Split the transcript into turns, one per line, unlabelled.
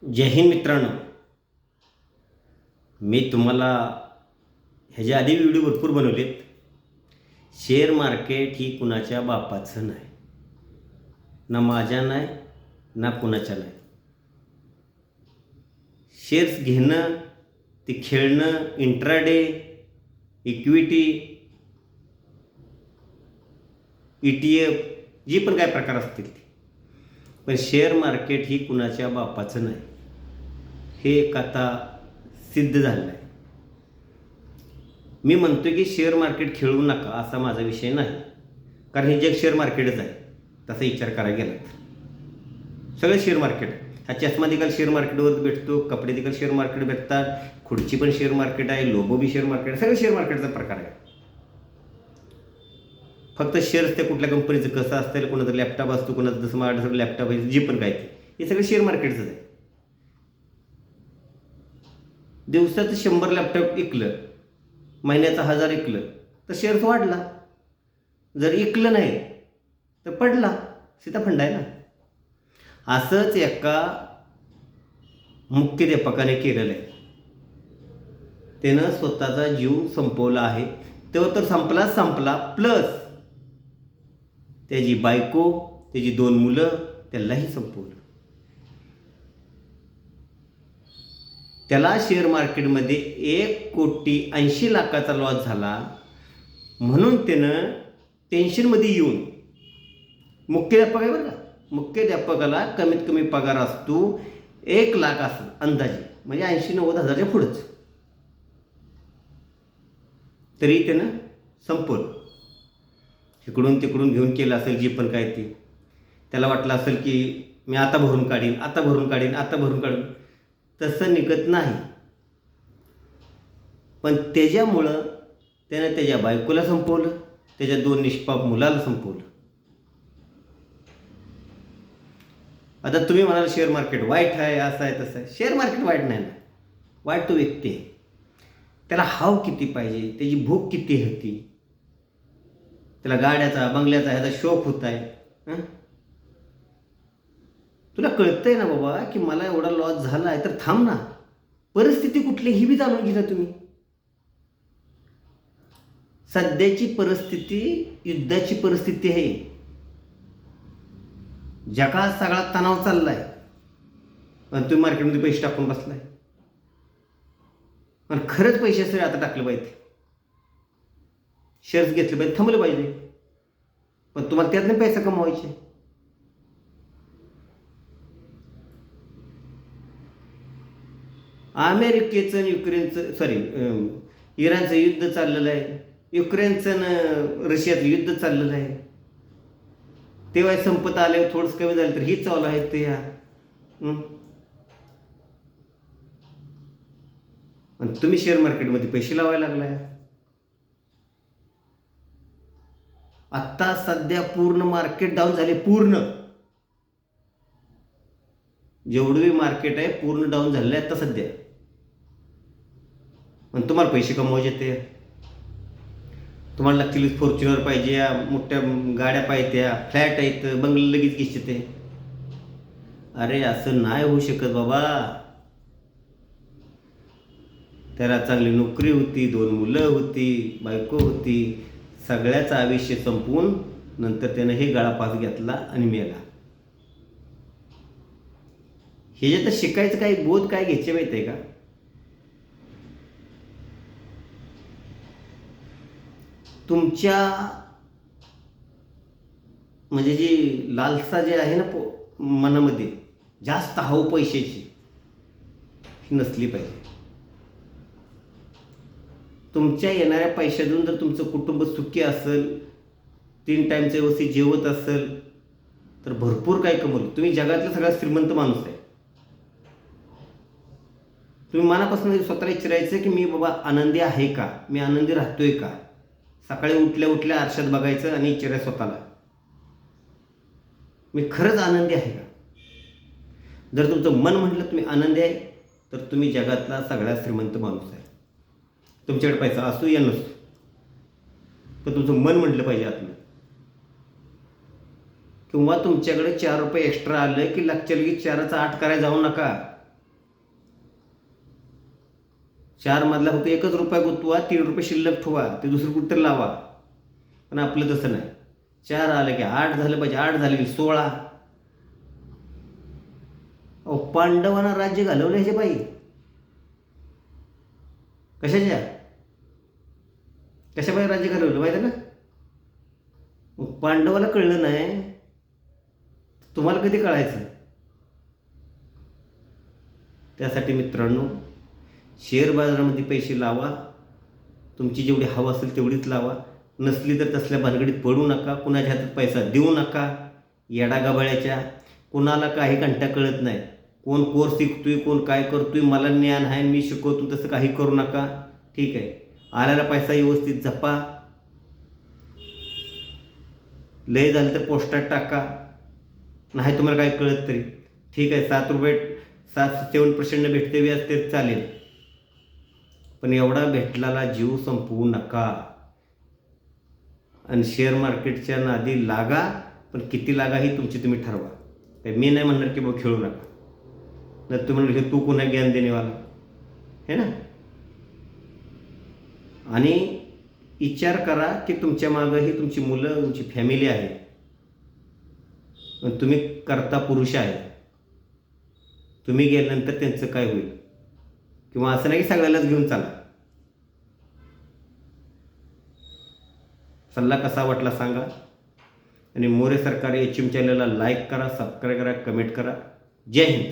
जय हिंद मित्रांनो. मी तुम्हाला ह्याच्या आधी व्हिडिओ भरपूर बनवलेत. शेअर मार्केट ही कुणाच्या बापाचं नाही, ना माझ्या नाही, ना कुणाच्या नाही. शेअर्स घेणं, ते खेळणं, इंट्राडे, इक्विटी, ETF, जी पण काय प्रकार असतील ते, पण शेअर मार्केट ही कुणाच्या बापाचं नाही, हे एक आता सिद्ध झालं आहे. मी म्हणतो की शेअर मार्केट खेळू नका असा माझा विषय नाही, कारण हे जग शेअर मार्केटच आहे. तसा विचार करायला गेला तर सगळं शेअर मार्केट आहे. हा चष्मा देखील शेअर मार्केटवर भेटतो, कपडे देखील शेअर मार्केट भेटतात, खुर्ची पण शेअर मार्केट आहे, लोगो बी शेअर मार्केट आहे, सगळं शेअर मार्केटचा प्रकार आहे. फक्त शेअर्स त्या कुठल्या कंपनीचं कसं असतं, कोणाचं लॅपटॉप असतो, कोणाचं स्मार्ट लॅपटॉप आहे, जे पण काय ते सगळं शेअर मार्केटचंच आहे. दिवसाचं 100 लॅपटॉप विकलं, महिन्याचा 1000 विकलं तर शेअर्स वाढला. जर विकलं नाही तर पडला. सीधा फंड आहे ना. असंच एका मुख्याध्यापकाने केलेलं आहे. त्यानं स्वतःचा जीव संपवला आहे. तो तर संपला प्लस त्याची बायको, त्याची 2 मुलं, त्यालाही संपवलं. त्याला शेअर मार्केटमध्ये 1,80,00,000 लॉस झाला, म्हणून त्यानं टेन्शनमध्ये येऊन, मुख्याध्यापक आहे बरं का, मुख्याध्यापकाला कमीत कमी पगार असतो 1,00,000 असतो अंदाजे, म्हणजे 80-90 हजारच्या पुढंच, तरी त्यानं संपवलं. इकडून तिकडून घेऊन केलं असेल जे पण काय ते. त्याला वाटलं असेल की मी आता भरून काढीन. तसं निघत नाही. पण त्याच्यामुळं त्यानं त्याच्या बायकोला संपवलं, त्याच्या 2 निष्पाप मुलाला संपवलं. आता तुम्ही म्हणाल शेअर मार्केट वाईट आहे, असं आहे तसं आहे. शेअर मार्केट वाईट नाही ना, वाईट तो व्यक्ती आहे. त्याला हाव किती पाहिजे, त्याची भूक किती होती, त्याला गाड्याचा बंगल्याचा ह्याचा शौक होत आहे. तुला कळतंय ना बाबा की मला एवढा लॉस झाला आहे, तर थांब ना. परिस्थिती कुठली ही बी जाणून घ्या तुम्ही. सध्याची परिस्थिती युद्धाची परिस्थिती आहे. जगात सगळा तणाव चाललाय, पण तुम्ही मार्केटमध्ये पैसे टाकून बसलाय. पण खरंच पैशासाठी आता टाकलं पाहिजे, शेअर्स घेतले पाहिजे, थांबलं पाहिजे. पण तुम्हाला त्यातनं पैसा कमवायचे. अमेरिकेचं इराणचं युद्ध चाललेलं आहे, युक्रेनचं रशियाचं युद्ध चाललेलं आहे. तेव्हा संपत आले, थोडंसं कमी झालं तर ही चालू आहे ते. आणि तुम्ही शेअर मार्केटमध्ये पैसे लावायला लागलाय. आत्ता सध्या पूर्ण मार्केट डाऊन झाले, पूर्ण जेवढं मार्केट आहे पूर्ण डाऊन झालेलं आहे आता सध्या. पण तुम्हाला पैसे कमवायचे, ते तुम्हाला लागतील फॉर्च्युनर पाहिजे, मोठ्या गाड्या पाहिजे, फ्लॅट आहेत, बंगले लगेच घ्यायचे ते. अरे असं नाही होऊ शकत बाबा. त्याला चांगली नोकरी होती, 2 मुलं होती, बायको होती, सगळ्याचं आयुष्य संपवून नंतर त्यानं हे गळापास घेतला आणि मेला. हे जे तर शिकायचं काही बोध काय घ्यायचे माहिती आहे का? तुमच्या म्हणजे जी लालसा जे आहे ना मनामध्ये, जास्त हाव पैशाची, ही नसली पाहिजे. तुमच्या येणाऱ्या पैशातून जर तुमचं कुटुंब सुखी असेल, 3 टाईमचं व्यवस्थित जेवत असेल, तर भरपूर काय कमवलं. तुम्ही जगातला सगळ्यात श्रीमंत माणूस आहे. तुम्ही मनापासून स्वतःला विचारायचं की मी बाबा आनंदी आहे का, मी आनंदी राहतोय का. सकाळी उठल्या आरशात बघायचं आणि विचारायचं स्वतःला, मी खरंच आनंदी आहे का. जर तुमचं मन म्हटलं तुम्ही आनंदी आहे, तर तुम्ही जगातला सगळ्यात श्रीमंत माणूस आहे. तुमच्याकडे पैसा असू या नसतो, पण तुमचं मन म्हटलं पाहिजे आतनं. किंवा तुमच्याकडे 4 रुपये एक्स्ट्रा आलं की लगेच 4चा 8 करायला जाऊ नका. 4 मधला फक्त 1च रुपया गुंतवा, 3 रुपये शिल्लक ठेवा, ते दुसरं कुठं लावा. पण आपलं तसं नाही. 4 आलं की 8 झालं पाहिजे, 8 झालं की 16. अहो पांडवांना राज्य घालवलं ह्याचे बाई. कशाच्या कशा बाई राज्य घालवलं माहिती आहे ना. मग पांडवाला कळलं नाही, तुम्हाला कधी कळायचं. त्यासाठी मित्रांनो, शेअर बाजारामध्ये पैसे लावा. तुमची जेवढी हवा असेल तेवढीच लावा. नसली तर तसल्या भानगडीत पडू नका. कुणाच्या हातात पैसा देऊ नका येडागाबाळ्याच्या. कुणाला काही घंटा कळत नाही. कोण कोर्स शिकतोय, कोण काय करतोय, मला ज्ञान आहे मी शिकवतो, तसं काही करू नका. ठीक आहे. आलेला पैसा व्यवस्थित जपा. लय झालं तर पोस्टात टाका. नाही तुम्हाला काय कळत तरी ठीक आहे. 7 रुपये 7-7% भेटते व्याज ते चालेल. पण एवढा भेटलेला जीव संपवू नका. आणि शेअर मार्केटच्या नादी लागा, पण किती लागा ही तुमची तुम्ही ठरवा. काय मी नाही म्हणणार की खेळू नका. नाही तुम्ही म्हणलं की तू पुन्हा ज्ञान देणेवाला है ना. आणि विचार करा की तुमच्या मागं ही तुमची मुलं, तुमची फॅमिली आहे. पण तुम्ही कर्ता पुरुष आहे. तुम्ही गेल्यानंतर त्यांचं काय होईल. किंवा असं नाही की सगळ्यालाच घेऊन चाला. सल्ला कसा वाटला सांगा. आणि मोरे सरकारी HM चॅनलला लाईक करा, सबस्क्राईब करा, कमेंट करा. जय हिंद.